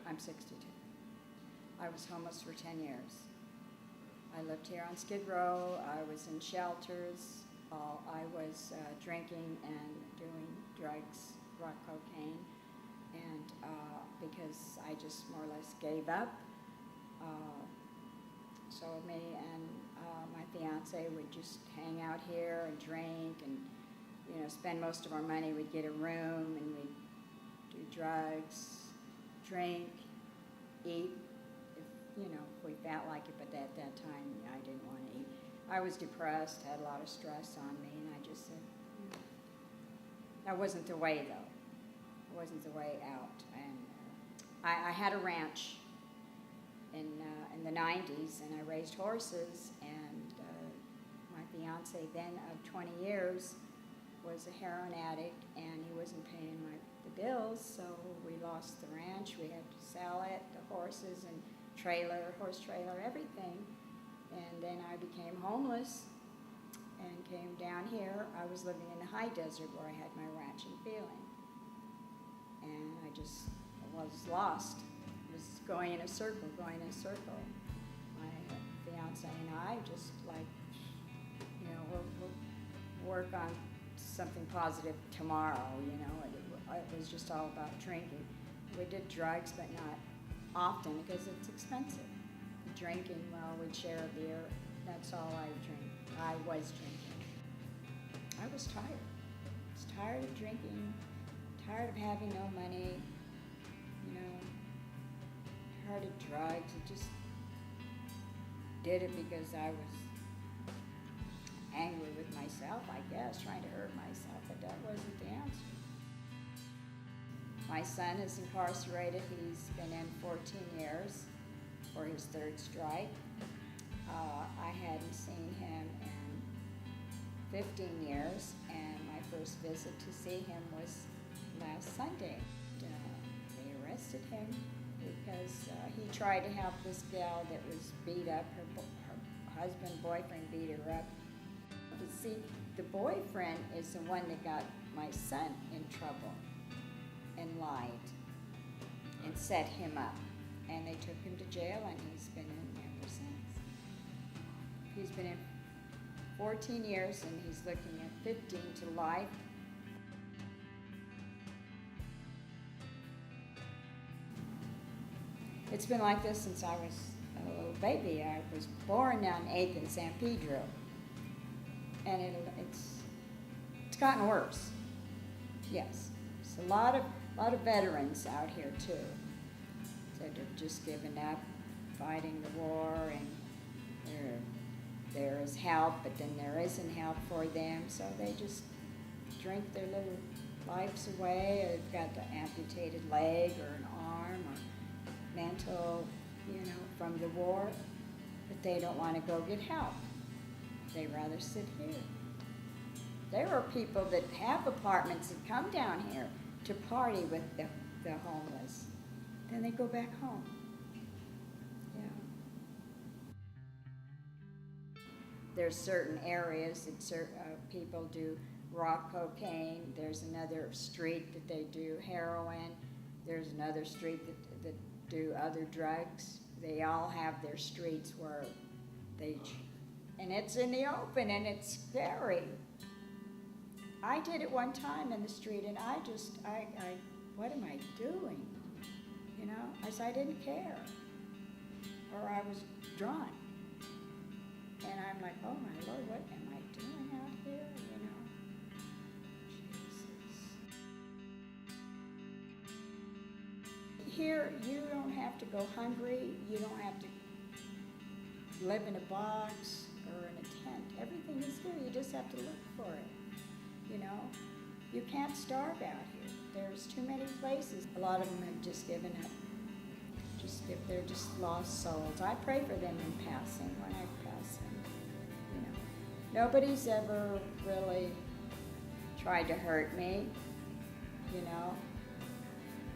I'm 62. I was homeless for 10 years. I lived here on Skid Row. I was in shelters. I was drinking and doing drugs, rock cocaine, and because I just more or less gave up. So me and my fiance would just hang out here and drink and, spend most of our money. We'd get a room and we'd do drugs, drink, eat, if we felt like it, but at that time I didn't want to eat. I was depressed, had a lot of stress on me, and I just said, that wasn't the way, though. It wasn't the way out. And I had a ranch in the 90s, and I raised horses, and my fiance then of 20 years was a heroin addict, and he wasn't paying the bills, so we lost the ranch. We had to sell it, the horses and horse trailer, everything. And then I became homeless and came down here. I was living in the high desert where I had my ranch and feeling. And I was lost. I was going in a circle. My fiance and I just we'll work on something positive tomorrow, It was just all about drinking. We did drugs, but not often because it's expensive. Drinking, well, we'd share a beer. That's all I was drinking. I was tired. I was tired of drinking, tired of having no money, tired of drugs. I just did it because I was angry with myself, I guess, trying to hurt myself, but that wasn't the answer. My son is incarcerated. He's been in 14 years for his third strike. I hadn't seen him in 15 years, and my first visit to see him was last Sunday. They arrested him because he tried to help this gal that was beat up. Her boyfriend beat her up. But see, the boyfriend is the one that got my son in trouble and lied and set him up. And they took him to jail, and he's been in ever since. He's been in 14 years, and he's looking at 15 to life. It's been like this since I was a little baby. I was born down 8th and San Pedro, and it's gotten worse. Yes, there's a lot of veterans out here too. That have just given up fighting the war, and there is help, but then there isn't help for them, so they just drink their little lives away. They've got an amputated leg or an arm or mental, from the war, but they don't want to go get help. They rather sit here. There are people that have apartments that come down here to party with the homeless. Then they go back home. Yeah. There's certain areas that people do rock cocaine. There's another street that they do heroin. There's another street that do other drugs. They all have their streets where and it's in the open, and it's scary. I did it one time in the street, and I what am I doing? I didn't care, or I was drawn, and I'm like, oh my Lord, what am I doing out here? Jesus. Here, you don't have to go hungry. You don't have to live in a box or in a tent. Everything is here. You just have to look for it. You can't starve out here. There's too many places. A lot of them have just given up. They're just lost souls. I pray for them in passing when I pass them. Nobody's ever really tried to hurt me.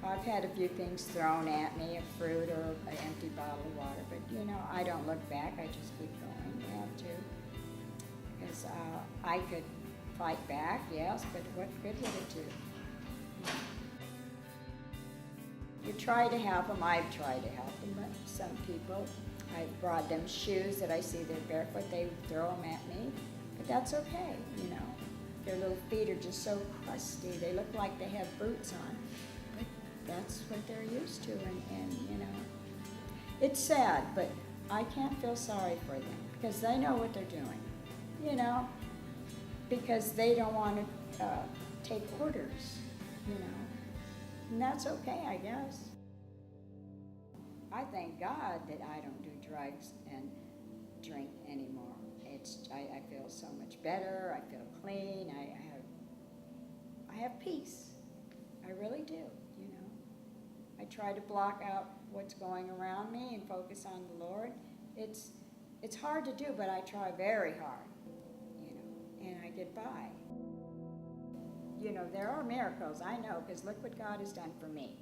I've had a few things thrown at me, a fruit or an empty bottle of water, but I don't look back. I just keep going. You have to, because I could fight back, yes, but what good would it do? You try to have them. I've tried to help them, but some people, I brought them shoes that I see they're barefoot, they throw them at me, but that's okay, you know. Their little feet are just so crusty, they look like they have boots on, but that's what they're used to, and you know. It's sad, but I can't feel sorry for them, because they know what they're doing, you know, because they don't want to take orders, you know, and that's okay, I guess. I thank God that I don't do drugs and drink anymore. I feel so much better. I feel clean. I have peace. I really do. You know, I try to block out what's going around me and focus on the Lord. It's hard to do, but I try very hard. You know, and I get by. You know, there are miracles. I know, because look what God has done for me.